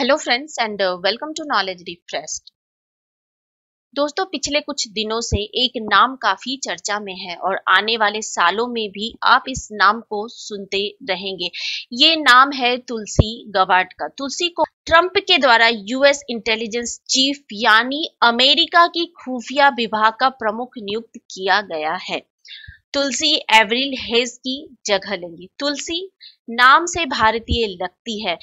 Hello friends and welcome to knowledge refreshed. दोस्तों, पिछले कुछ दिनों से एक नाम काफी चर्चा में है और आने वाले सालों में भी आप इस नाम को सुनते रहेंगे। ये नाम है तुलसी गबार्ड का। तुलसी को ट्रंप के द्वारा यूएस इंटेलिजेंस चीफ यानी अमेरिका की खुफिया विभाग का प्रमुख नियुक्त किया गया है। तुलसी एवरिल हेज की जगह लेंगी। तुलसी नाम से भारतीय लगती है।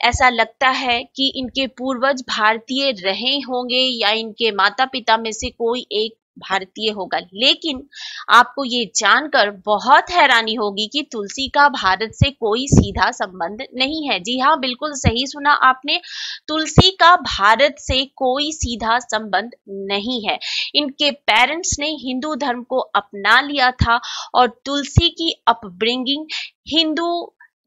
ऐसा लगता है कि इनके पूर्वज भारतीय रहे होंगे या इनके माता पिता में से कोई एक भारतीय होगा। लेकिन आपको ये जानकर बहुत हैरानी होगी कि तुलसी का भारत से कोई सीधा संबंध नहीं है। जी हाँ, बिल्कुल सही सुना आपने, तुलसी का भारत से कोई सीधा संबंध नहीं है। इनके पेरेंट्स ने हिंदू धर्म को अपना लिया था और तुलसी की अपब्रिंगिंग हिंदू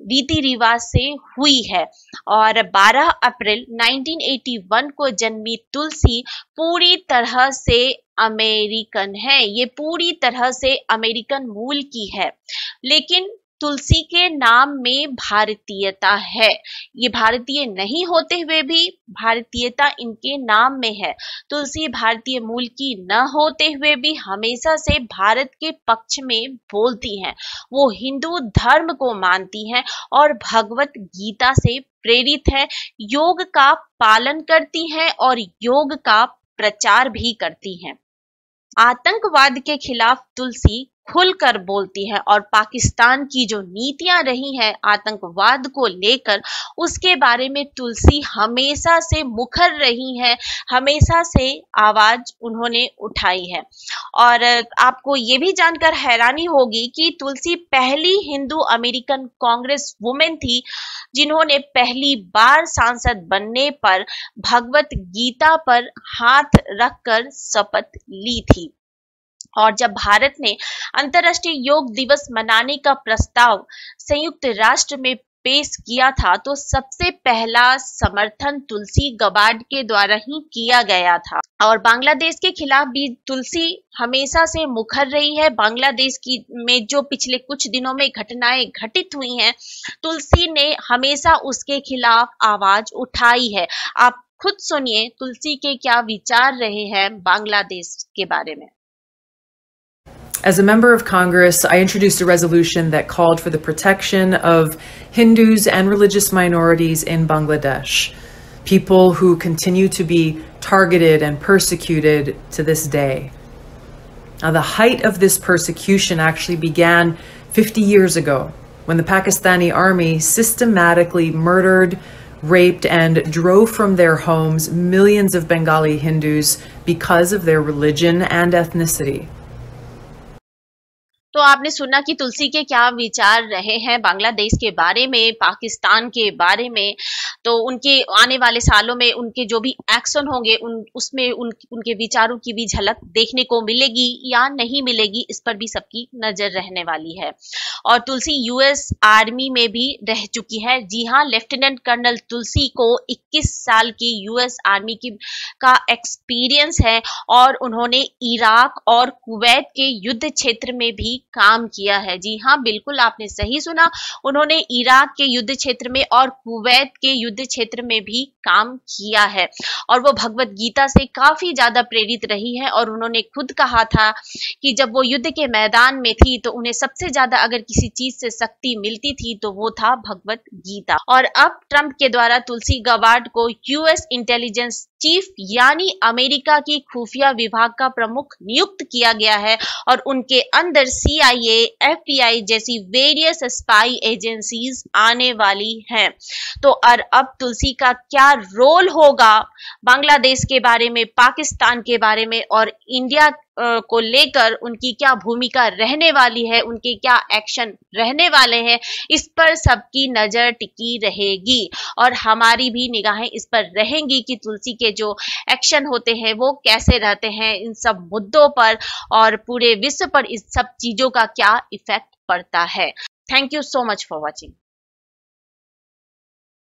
रीति रिवाज से हुई है और 12 अप्रैल 1981 को जन्मी तुलसी पूरी तरह से अमेरिकन है। ये पूरी तरह से अमेरिकन मूल की है, लेकिन तुलसी के नाम में भारतीयता है। ये भारतीय नहीं होते हुए भी भारतीयता इनके नाम में है। तुलसी भारतीय मूल की न होते हुए भी हमेशा से भारत के पक्ष में बोलती हैं। वो हिंदू धर्म को मानती हैं और भगवत गीता से प्रेरित है। योग का पालन करती हैं और योग का प्रचार भी करती हैं। आतंकवाद के खिलाफ तुलसी खुलकर बोलती है और पाकिस्तान की जो नीतियां रही हैं आतंकवाद को लेकर, उसके बारे में तुलसी हमेशा से मुखर रही हैं, हमेशा से आवाज उन्होंने उठाई है। और आपको ये भी जानकर हैरानी होगी कि तुलसी पहली हिंदू अमेरिकन कांग्रेस वुमेन थी जिन्होंने पहली बार सांसद बनने पर भगवत गीता पर हाथ रखकर शपथ ली थी। और जब भारत ने अंतर्राष्ट्रीय योग दिवस मनाने का प्रस्ताव संयुक्त राष्ट्र में पेश किया था तो सबसे पहला समर्थन तुलसी गबार्ड के द्वारा ही किया गया था। और बांग्लादेश के खिलाफ भी तुलसी हमेशा से मुखर रही है। बांग्लादेश की में जो पिछले कुछ दिनों में घटनाएं घटित हुई हैं, तुलसी ने हमेशा उसके खिलाफ आवाज उठाई है। आप खुद सुनिए तुलसी के क्या विचार रहे हैं बांग्लादेश के बारे में। As a member of Congress, I introduced a resolution that called for the protection of Hindus and religious minorities in Bangladesh, people who continue to be targeted and persecuted to this day. Now, the height of this persecution actually began 50 years ago when the Pakistani army systematically murdered, raped, and drove from their homes millions of Bengali Hindus because of their religion and ethnicity. तो आपने सुना कि तुलसी के क्या विचार रहे हैं बांग्लादेश के बारे में, पाकिस्तान के बारे में। तो उनके आने वाले सालों में उनके जो भी एक्शन होंगे उसमें उनके विचारों की भी झलक देखने को मिलेगी या नहीं मिलेगी, इस पर भी सबकी नजर रहने वाली है। और तुलसी यूएस आर्मी में भी रह चुकी है। जी हाँ, लेफ्टिनेंट कर्नल तुलसी को 21 साल की यूएस आर्मी का एक्सपीरियंस है और उन्होंने इराक और कुवैत के युद्ध क्षेत्र में भी काम किया है। जी हाँ, बिल्कुल आपने सही सुना, उन्होंने इराक के युद्ध क्षेत्र में और कुवैत के युद्ध क्षेत्र में भी काम किया है और वो भगवत गीता से काफी ज्यादा प्रेरित रही है। और उन्होंने खुद कहा था कि जब वो युद्ध के मैदान में थी तो उन्हें सबसे ज्यादा अगर किसी चीज से शक्ति मिलती थी तो वो था भगवत गीता। और अब ट्रंप के द्वारा तुलसी गबार्ड को यूएस इंटेलिजेंस चीफ यानी अमेरिका की खुफिया विभाग का प्रमुख नियुक्त किया गया है और उनके अंदर CIA, FBI जैसी वेरियस स्पाई एजेंसीज आने वाली हैं। तो और अब तुलसी का क्या रोल होगा बांग्लादेश के बारे में, पाकिस्तान के बारे में और इंडिया को लेकर उनकी क्या भूमिका रहने वाली है, उनके क्या एक्शन रहने वाले हैं, इस पर सबकी नजर टिकी रहेगी और हमारी भी निगाहें इस पर रहेंगी कि तुलसी के जो एक्शन होते हैं वो कैसे रहते हैं इन सब मुद्दों पर और पूरे विश्व पर इस सब चीजों का क्या इफेक्ट पड़ता है। Thank you so much for watching.